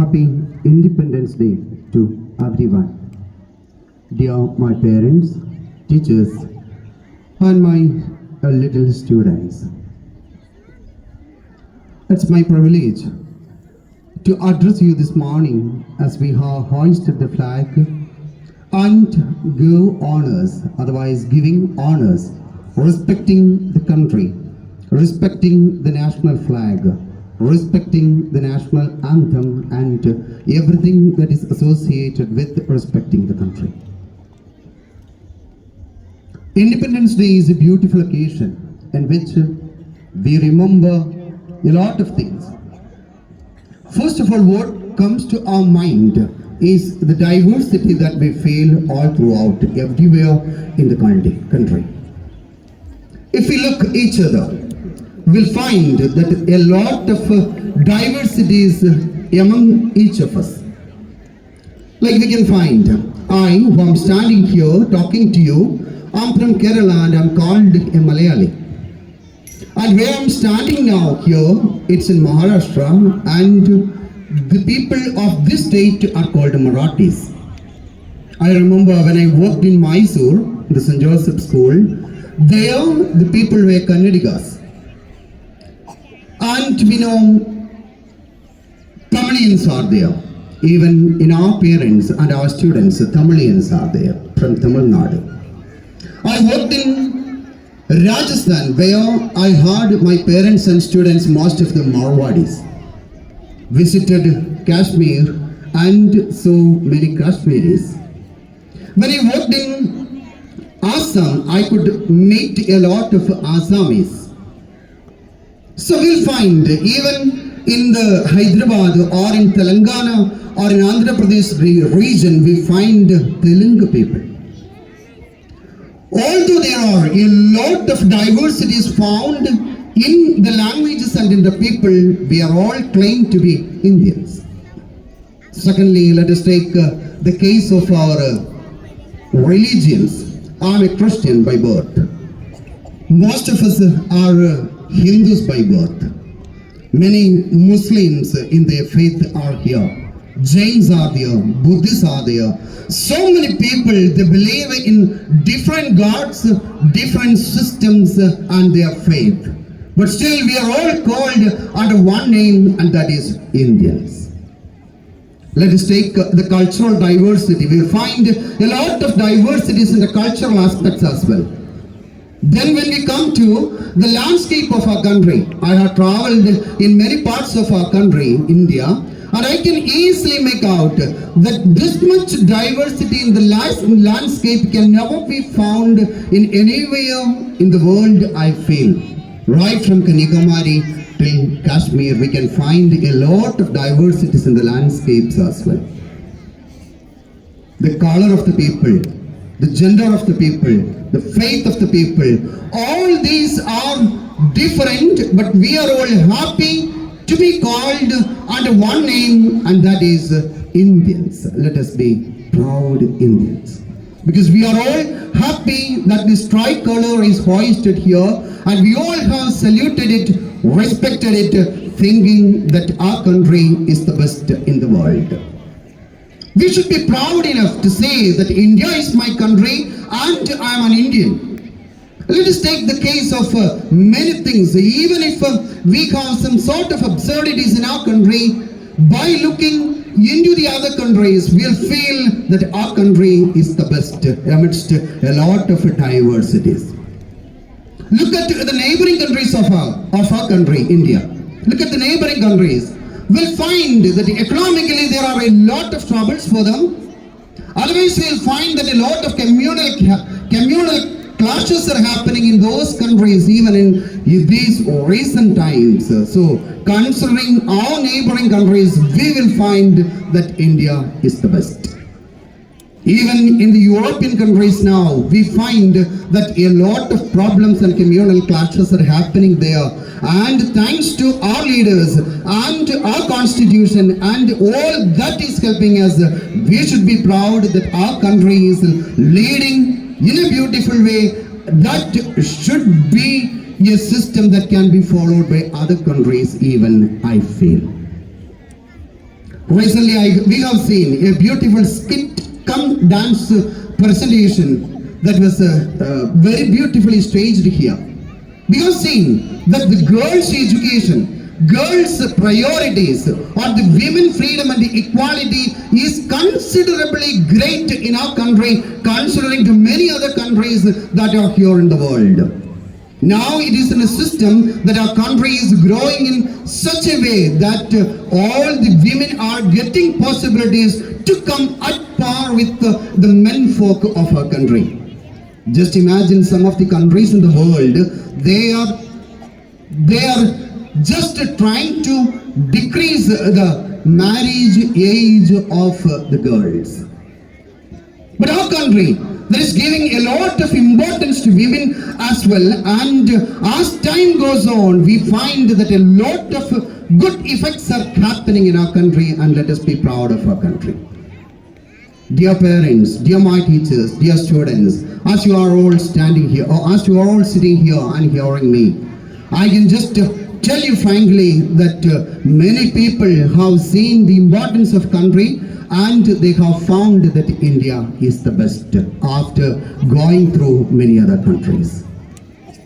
Happy Independence Day to everyone. Dear my parents, teachers, and my little students. It's my privilege to address you this morning as we have hoisted the flag and give honors, otherwise giving honors, respecting the country, respecting the national flag, respecting the national anthem and everything that is associated with respecting the country. Independence Day is a beautiful occasion in which we remember a lot of things. First of all, what comes to our mind is the diversity that we feel all throughout, everywhere in the country. If we look at each other, we'll find that a lot of diversity is among each of us. Like we can find, I, who am standing here talking to you, I'm from Kerala and I'm called a Malayali. And where I'm standing now here, it's in Maharashtra, and the people of this state are called Marathis. I remember when I worked in Mysore, the St. Joseph School, there the people were Kannadigas. And we know Tamilians are there. Even in our parents and our students, Tamilians are there from Tamil Nadu. I worked in Rajasthan where I heard my parents and students, most of them Marwadis. Visited Kashmir and so many Kashmiris. When I worked in Assam, I could meet a lot of Assamese. So we'll find even in the Hyderabad or in Telangana or in Andhra Pradesh region, we find Telugu people. Although there are a lot of diversities found in the languages and in the people, we are all claimed to be Indians. Secondly, let us take the case of our religions. I'm a Christian by birth. Most of us are Hindus by birth. Many Muslims in their faith are here. Jains are there, Buddhists are there. So many people, they believe in different gods, different systems and their faith. But still we are all called under one name, and that is Indians. Let us take the cultural diversity. We will find a lot of diversities in the cultural aspects as well. Then when we come to the landscape of our country, I have traveled in many parts of our country, India, and I can easily make out that this much diversity in the landscape can never be found in anywhere in the world, I feel. Right from Kanyakumari till Kashmir, we can find a lot of diversities in the landscapes as well. The color of the people, the gender of the people, the faith of the people, all these are different, but we are all happy to be called under one name, and that is Indians. Let us be proud Indians. Because we are all happy that this tricolor is hoisted here, and we all have saluted it, respected it, thinking that our country is the best in the world. We should be proud enough to say that India is my country and I am an Indian. Let us take the case of many things. Even if we have some sort of absurdities in our country, by looking into the other countries, we'll feel that our country is the best amidst a lot of diversities. Look at the neighboring countries of our country, India. Look at the neighboring countries. We'll find that economically there are a lot of troubles for them. Otherwise, we'll find that a lot of communal clashes are happening in those countries, even in these recent times. So, considering our neighboring countries, we will find that India is the best. Even in the European countries now, we find that a lot of problems and communal clashes are happening there. And thanks to our leaders and our constitution and all that is helping us, we should be proud that our country is leading in a beautiful way. That should be a system that can be followed by other countries even, I feel. Recently, we have seen a beautiful skit come dance presentation that was very beautifully staged here. We have seen that the girls' education, girls' priorities, or the women freedom and the equality is considerably great in our country, considering to many other countries that are here in the world. Now it is in a system that our country is growing in such a way that all the women are getting possibilities to come at par with the men folk of our country. Just imagine some of the countries in the world, they are just trying to decrease the marriage age of the girls. But our country, that is giving a lot of importance to women as well, and as time goes on, we find that a lot of good effects are happening in our country, and let us be proud of our country. Dear parents, dear my teachers, dear students, as you are all standing here, or as you are all sitting here and hearing me, I can just tell you frankly that many people have seen the importance of country, and they have found that India is the best after going through many other countries.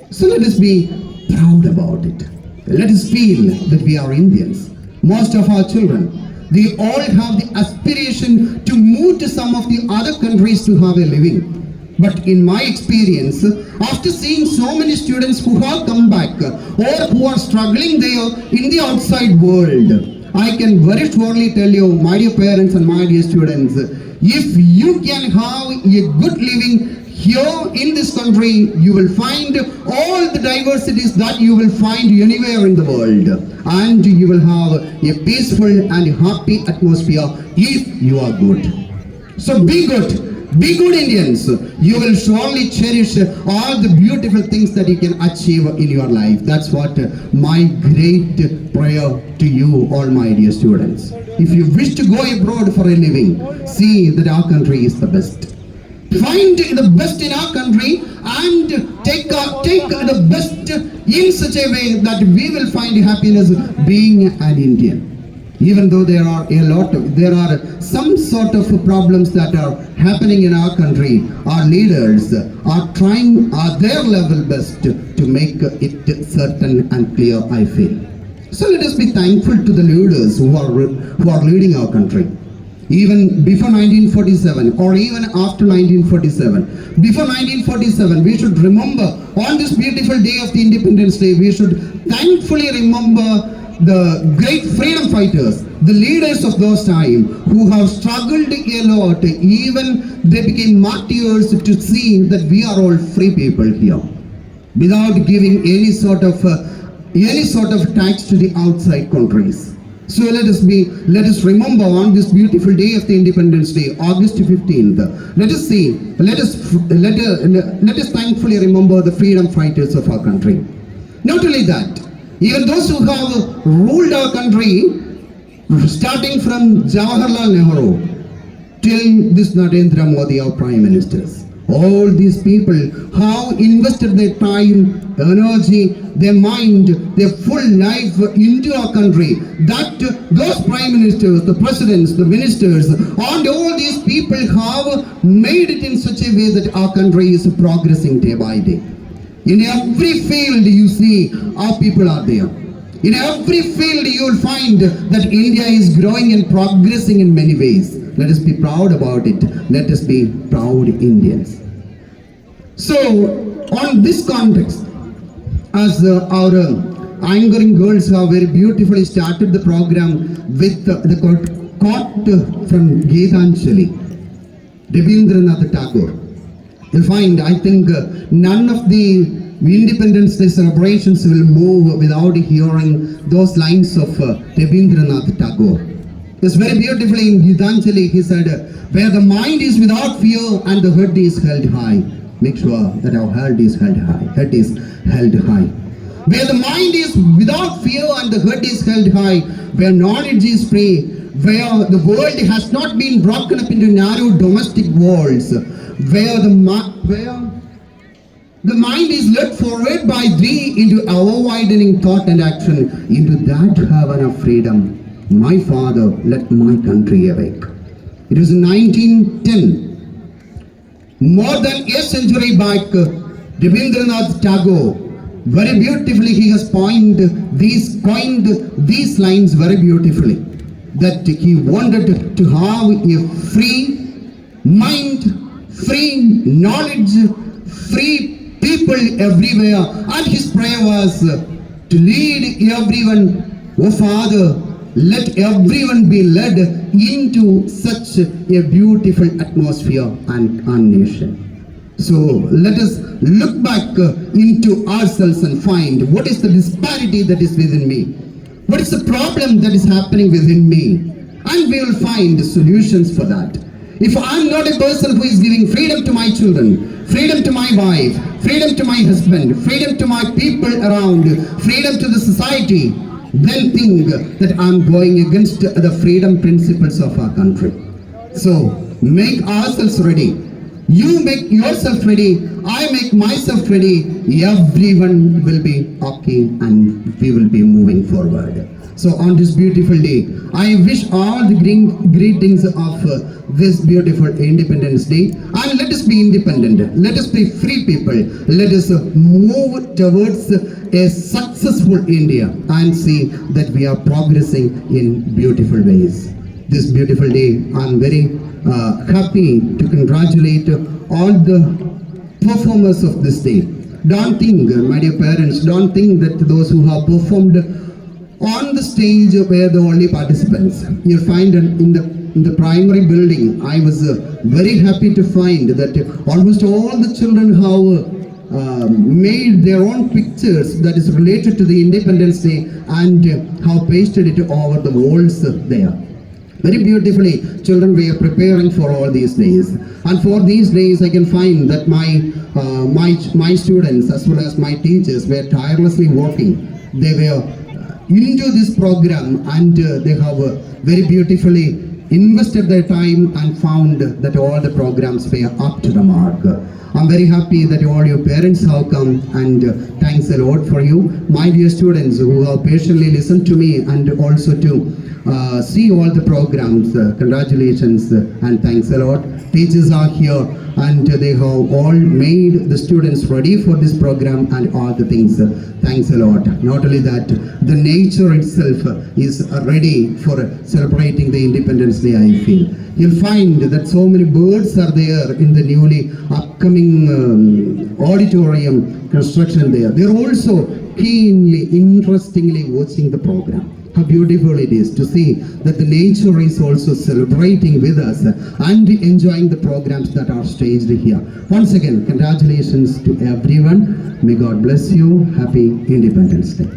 So let us be proud about it. Let us feel that we are Indians. Most of our children, they all have the aspiration to move to some of the other countries to have a living. But in my experience, after seeing so many students who have come back or who are struggling there in the outside world, I can very surely tell you, my dear parents and my dear students, if you can have a good living here in this country, you will find all the diversities that you will find anywhere in the world, and you will have a peaceful and happy atmosphere if you are good. So be good. Be good Indians. You will surely cherish all the beautiful things that you can achieve in your life. That's what my great prayer to you, all my dear students. If you wish to go abroad for a living, see that our country is the best. Find the best in our country and take the best in such a way that we will find happiness being an Indian. Even though there are some sort of problems that are happening in our country, our leaders are trying at their level best to make it certain and clear, I feel. So let us be thankful to the leaders who are leading our country. Even before 1947 or even after 1947. Before 1947, we should remember on this beautiful day of the Independence Day, we should thankfully remember the great freedom fighters, the leaders of those time who have struggled a lot, even they became martyrs to see that we are all free people here, without giving any sort of tax to the outside countries. So let us remember on this beautiful day of the Independence Day, August 15th. Let us thankfully remember the freedom fighters of our country. Not only that, even those who have ruled our country, starting from Jawaharlal Nehru till this Narendra Modi, our Prime Ministers. All these people have invested their time, energy, their mind, their full life into our country. That those Prime Ministers, the Presidents, the Ministers, and all these people have made it in such a way that our country is progressing day by day. In every field you see, our people are there. In every field you will find that India is growing and progressing in many ways. Let us be proud about it. Let us be proud Indians. So, on this context, as our anchoring girls have very beautifully started the program with the quote from Geetanjali, Rabindranath Tagore. You'll find, I think, none of the Independence Day celebrations will move without hearing those lines of Rabindranath Tagore. It's very beautifully in Geetanjali, he said, where the mind is without fear and the head is held high. Make sure that our head is held high. Where the mind is without fear and the head is held high, where knowledge is free, where the world has not been broken up into narrow domestic walls, where the mind is led forward by thee into ever widening thought and action, into that heaven of freedom. my father, let my country awake. It was in 1910. More than a century back, Rabindranath Tagore, very beautifully he has coined these lines very beautifully. That he wanted to have a free mind, free knowledge, free people everywhere. And his prayer was to lead everyone, oh Father, let everyone be led into such a beautiful atmosphere and nation. So let us look back into ourselves and find what is the disparity that is within me. What is the problem that is happening within me? And we will find solutions for that. If I am not a person who is giving freedom to my children, freedom to my wife, freedom to my husband, freedom to my people around, freedom to the society, then think that I am going against the freedom principles of our country. So make ourselves ready. You make yourself ready, I make myself ready, everyone will be okay and we will be moving forward. So on this beautiful day, I wish all the greetings of this beautiful Independence Day, and let us be independent, let us be free people, let us move towards a successful India and see that we are progressing in beautiful ways. This beautiful day, I am very happy to congratulate all the performers of this day. Don't think, my dear parents, don't think that those who have performed on the stage were the only participants. You'll find in the primary building, I was very happy to find that almost all the children have made their own pictures that is related to the Independence Day and have pasted it over the walls there. Very beautifully, children were preparing for all these days. And for these days, I can find that my students as well as my teachers were tirelessly working. They were into this program and they have very beautifully invested their time and found that all the programs were up to the mark. I'm very happy that all your parents have come and thanks a lot for you. My dear students who have patiently listened to me and also to see all the programs, congratulations and thanks a lot. Teachers are here and they have all made the students ready for this program and all the things. Thanks a lot. Not only that, the nature itself is ready for celebrating the Independence Day, I feel. You'll find that so many birds are there in the newly upcoming auditorium construction there. They're also keenly, interestingly watching the program. How beautiful it is to see that the nature is also celebrating with us and enjoying the programs that are staged here. Once again, congratulations to everyone. May God bless you. Happy Independence Day.